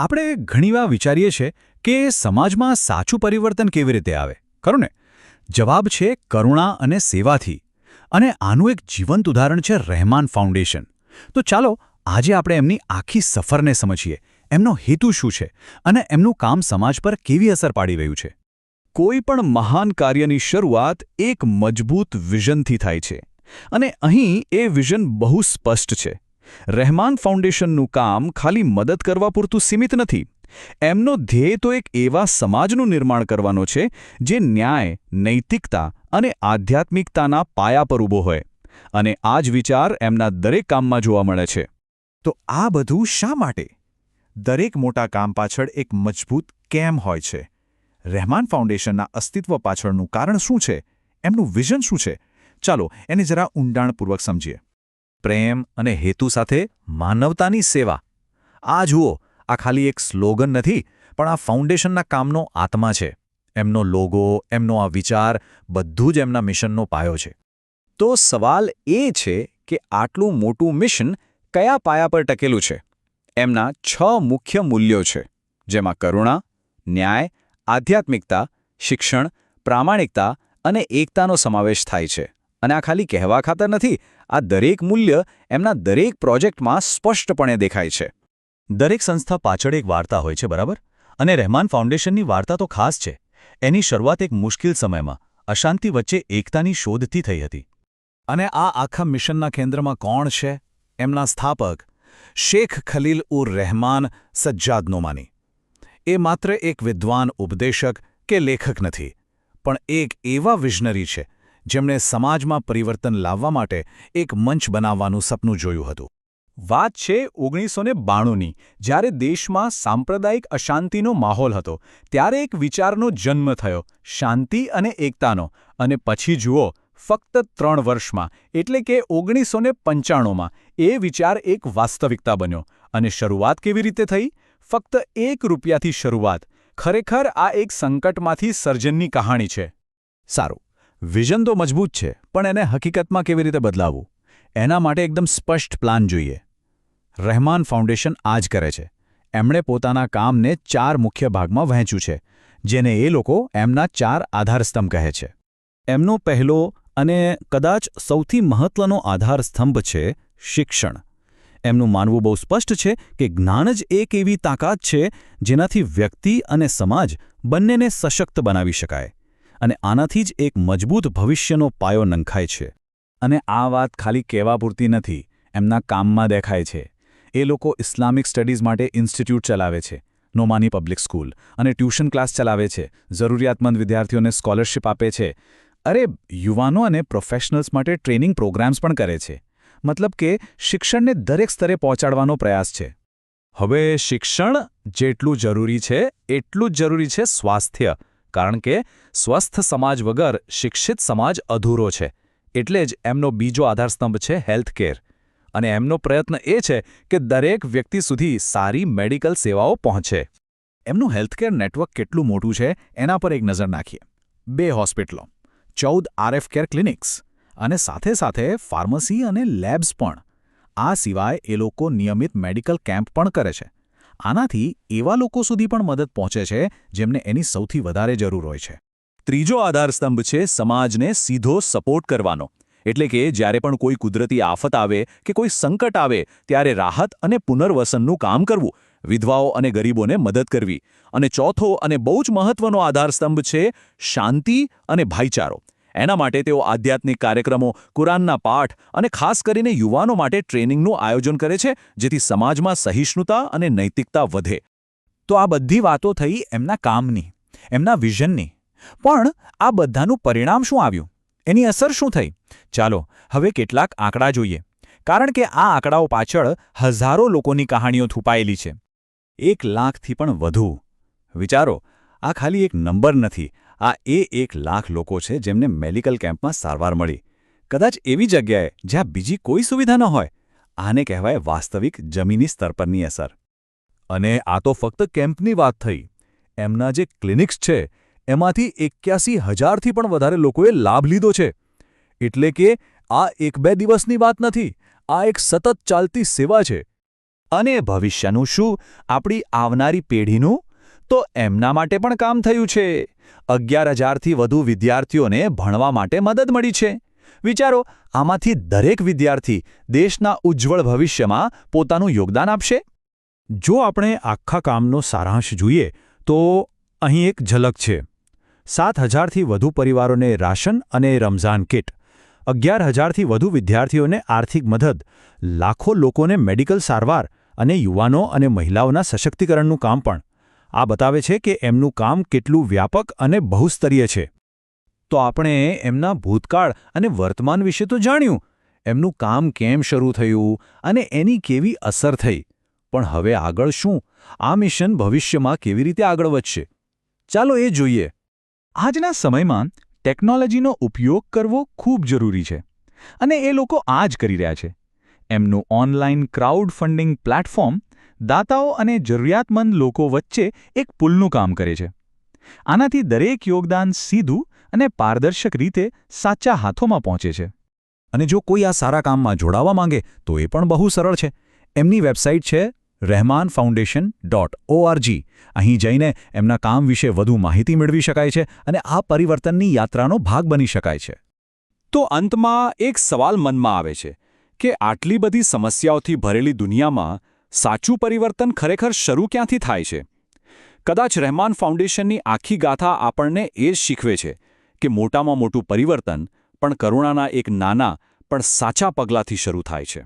આપણે ઘણીવાર વિચારીએ છીએ કે સમાજમાં સાચું પરિવર્તન કેવી રીતે આવે ખરું ને જવાબ છે કરુણા અને સેવાથી અને આનું એક જીવંત ઉદાહરણ છે રહેમાન ફાઉન્ડેશન તો ચાલો આજે આપણે એમની આખી સફરને સમજીએ એમનો હેતુ શું છે અને એમનું કામ સમાજ પર કેવી અસર પાડી રહ્યું છે કોઈ પણ મહાન કાર્યની શરૂઆત એક મજબૂત વિઝનથી થાય છે અને અહીં એ વિઝન બહુ સ્પષ્ટ છે રહેમાન ફાઉન્ડેશનનું કામ ખાલી મદદ કરવા પૂરતું સીમિત નથી એમનો ધ્યેય તો એક એવા સમાજનું નિર્માણ કરવાનો છે જે ન્યાય નૈતિકતા અને આધ્યાત્મિકતાના પાયા પર ઊભો હોય અને આ જ વિચાર એમના દરેક કામમાં જોવા મળે છે તો આ બધું શા માટે દરેક મોટા કામ પાછળ એક મજબૂત કેમ હોય છે રહેમાન ફાઉન્ડેશનના અસ્તિત્વ પાછળનું કારણ શું છે એમનું વિઝન શું છે ચાલો એને જરા ઊંડાણપૂર્વક સમજીએ પ્રેમ અને હેતુ સાથે માનવતાની સેવા આ જુઓ આ ખાલી એક સ્લોગન નથી પણ આ ફાઉન્ડેશનના કામનો આત્મા છે એમનો લોગો એમનો આ વિચાર બધું જ એમના મિશનનો પાયો છે તો સવાલ એ છે કે આટલું મોટું મિશન કયા પાયા પર ટકેલું છે એમના 6 મુખ્ય મૂલ્યો છે જેમાં કરુણા ન્યાય આધ્યાત્મિકતા શિક્ષણ પ્રામાણિકતા અને એકતાનો સમાવેશ થાય છે અને આ ખાલી કહેવા ખાતર નથી આ દરેક મૂલ્ય એમના દરેક પ્રોજેક્ટમાં સ્પષ્ટપણે દેખાય છે દરેક સંસ્થા પાછળ એક વાર્તા હોય છે બરાબર અને રહેમાન ફાઉન્ડેશનની વાર્તા તો ખાસ છે એની શરૂઆત એક મુશ્કેલ સમયમાં અશાંતિ વચ્ચે એકતાની શોધથી થઈ હતી અને આ આખા મિશનના કેન્દ્રમાં કોણ છે એમના સ્થાપક શેખ ખલીલ ઉર રહેમાન સજ્જાદ નોમાની એ માત્ર એક વિદ્વાન ઉપદેશક કે લેખક નથી પણ એક એવા વિઝનરી છે જેમણે સમાજમાં પરિવર્તન લાવવા માટે એક મંચ બનાવવાનું સપનું જોયું હતું વાત છે 1992ની જ્યારે દેશમાં સાંપ્રદાયિક અશાંતિનો માહોલ હતો ત્યારે એક વિચારનો જન્મ થયો શાંતિ અને એકતાનો અને પછી જુઓ ફક્ત 3 વર્ષમાં એટલે કે 1995માં એ વિચાર એક વાસ્તવિકતા બન્યો અને શરૂઆત કેવી રીતે થઈ ફક્ત ₹1થી શરૂઆત ખરેખર આ એક સંકટમાંથી સર્જનની કહાણી છે સારું વિઝન તો મજબૂત છે પણ એને હકીકતમાં કેવી રીતે બદલાવવું એના માટે એકદમ સ્પષ્ટ પ્લાન જોઈએ રહેમાન ફાઉન્ડેશન આ જ કરે છે એમણે પોતાના કામને 4 મુખ્ય ભાગમાં વહેંચ્યું છે જેને એ લોકો એમના 4 આધારસ્તંભ કહે છે એમનો પહેલો અને કદાચ સૌથી મહત્વનો આધારસ્તંભ છે શિક્ષણ એમનું માનવું બહુ સ્પષ્ટ છે કે જ્ઞાન જ એક એવી તાકાત છે જેનાથી વ્યક્તિ અને સમાજ બંનેને સશક્ત બનાવી શકાય અને આનાથી જ એક મજબૂત ભવિષ્યનો પાયો નંખાય છે અને આ વાત ખાલી કહેવા પૂરતી નથી એમના કામમાં દેખાય છે એ લોકો ઇસ્લામિક સ્ટડીઝ માટે ઇન્સ્ટિટ્યૂટ ચલાવે છે નોમાની પબ્લિક સ્કૂલ અને ટ્યુશન ક્લાસ ચલાવે છે જરૂરિયાતમંદ વિદ્યાર્થીઓને સ્કોલરશિપ આપે છે અરે યુવાનો અને પ્રોફેશનલ્સ માટે ટ્રેનિંગ પ્રોગ્રામ્સ પણ કરે છે મતલબ કે શિક્ષણને દરેક સ્તરે પહોંચાડવાનો પ્રયાસ છે હવે શિક્ષણ જેટલું જરૂરી છે એટલું જ જરૂરી છે સ્વાસ્થ્ય કારણ કે સ્વસ્થ સમાજ વગર શિક્ષિત સમાજ અધૂરો છે એટલે જ એમનો બીજો આધારસ્તંભ છે હેલ્થકેર અને એમનો પ્રયત્ન એ છે કે દરેક વ્યક્તિ સુધી સારી મેડિકલ સેવાઓ પહોંચે એમનું હેલ્થકેર નેટવર્ક કેટલું મોટું છે એના પર એક નજર નાખીએ 2 હોસ્પિટલો 14 RF કેર ક્લિનિક્સ અને સાથે સાથે ફાર્મસી અને લેબ્સ પણ આ સિવાય એ લોકો નિયમિત મેડિકલ કેમ્પ પણ કરે છે આનાથી એવા લોકો સુધી પણ મદદ પહોંચે છે જેમને એની સૌથી વધારે જરૂર હોય છે ત્રીજો આધારસ્તંભ છે સમાજને સીધો સપોર્ટ કરવાનો એટલે કે જ્યારે પણ કોઈ કુદરતી આફત આવે કે કોઈ સંકટ આવે ત્યારે રાહત અને પુનર્વસનનું કામ કરવું વિધવાઓ અને ગરીબોને મદદ કરવી અને ચોથો અને બહુ જ મહત્વનો આધારસ્તંભ છે શાંતિ અને ભાઈચારો એના માટે તેઓ આધ્યાત્મિક કાર્યક્રમો કુરાનના પાઠ અને ખાસ કરીને યુવાનો માટે ટ્રેનિંગનું આયોજન કરે છે જેથી સમાજમાં સહિષ્ણુતા અને નૈતિકતા વધે તો આ બધી વાતો થઈ એમના કામની એમના વિઝનની પણ આ બધાનું પરિણામ શું આવ્યું એની અસર શું થઈ ચાલો હવે કેટલાક આંકડા જોઈએ કારણ કે આ આંકડાઓ પાછળ હજારો લોકોની કહાણીઓ છુપાયેલી છે 1 લાખથી પણ વધુ વિચારો આ ખાલી એક નંબર નથી આ 1 લાખ લોકો છે જેમને મેડિકલ કેમ્પમાં સારવાર મળી કદાચ એવી જગ્યાએ જ્યાં બીજી કોઈ સુવિધા ન હોય આને કહેવાય વાસ્તવિક જમીની સ્તર પરની અસર અને આ તો ફક્ત કેમ્પની વાત થઈ એમના જે ક્લિનિક્સ છે એમાંથી 81,000થી પણ વધારે લોકોએ લાભ લીધો છે એટલે કે આ 1-2 દિવસની વાત નથી આ એક સતત ચાલતી સેવા છે અને ભવિષ્યનું શું, આપણી આવનારી પેઢીનું? તો એમના માટે પણ કામ થયું છે. 11,000થી વધુ વિદ્યાર્થીઓને ભણવા માટે મદદ મળી છે. વિચારો, આમાંથી દરેક વિદ્યાર્થી દેશના ઉજ્જવળ ભવિષ્યમાં પોતાનું યોગદાન આપશે. જો આપણે આખા કામનો સારાંશ જોઈએ તો અહીં એક ઝલક છે. 7,000થી વધુ પરિવારોને રાશન અને રમઝાન કિટ, 11,000થી વધુ વિદ્યાર્થીઓને આર્થિક મદદ, લાખો લોકોને મેડિકલ સારવાર અને યુવાનો અને મહિલાઓના સશક્તિકરણનું કામ પણ. આ બતાવે છે કે એમનું કામ કેટલું વ્યાપક અને બહુસ્તરીય છે. તો આપણે એમના ભૂતકાળ અને વર્તમાન વિશે તો જાણ્યું, એમનું કામ કેમ શરૂ થયું અને એની કેવી અસર થઈ. પણ હવે આગળ શું? આ મિશન ભવિષ્યમાં કેવી રીતે આગળ વધશે? ચાલો એ જોઈએ. આજના સમયમાં ટેકનોલોજીનો ઉપયોગ કરવો ખૂબ જરૂરી છે, અને એ લોકો આ જ કરી રહ્યા છે. એમનું ઓનલાઈન ક્રાઉડ ફંડિંગ પ્લેટફોર્મ દાતાઓ અને જરૂરિયાતમંદ લોકો વચ્ચે એક પુલનું કામ કરે છે. આનાથી દરેક યોગદાન સીધું અને પારદર્શક રીતે સાચા હાથોમાં પહોંચે છે. અને જો કોઈ આ સારા કામમાં જોડાવા માંગે તો એ પણ બહુ સરળ છે. એમની વેબસાઇટ છે rahmanfoundation.org. અહીં જઈને એમના કામ વિશે વધુ માહિતી મેળવી શકાય છે અને આ પરિવર્તનની યાત્રાનો ભાગ બની શકાય છે. તો અંતમાં એક સવાલ મનમાં આવે છે કે આટલી બધી સમસ્યાઓથી ભરેલી દુનિયામાં સાચું પરિવર્તન ખરેખર શરૂ ક્યાંથી થાય છે? કદાચ રહેમાન ફાઉન્ડેશનની આખી ગાથા આપણને એ જ શીખવે છે કે મોટામાં મોટું પરિવર્તન પણ કરુણાના એક નાના પણ સાચા પગલાંથી શરૂ થાય છે.